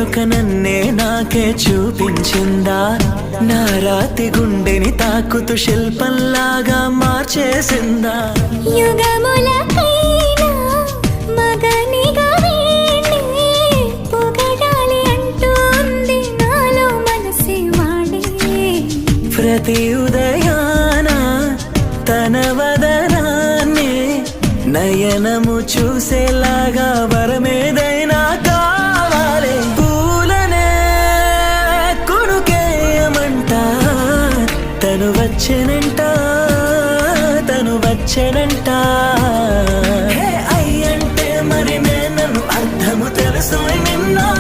వేరొక నన్నే నాకే చూపించిందా నా రాతి గుండెని తాకుతూ శిల్పంలాగా మార్చేసిందా యుగములకైనా మగనిగా వీణ్ణి పొగడాలి అంటూంది నాలో మనసే వాడే ప్రతి ఉదయాన తన వదనాన్ని నయనము చూసేలాగా వరమేదే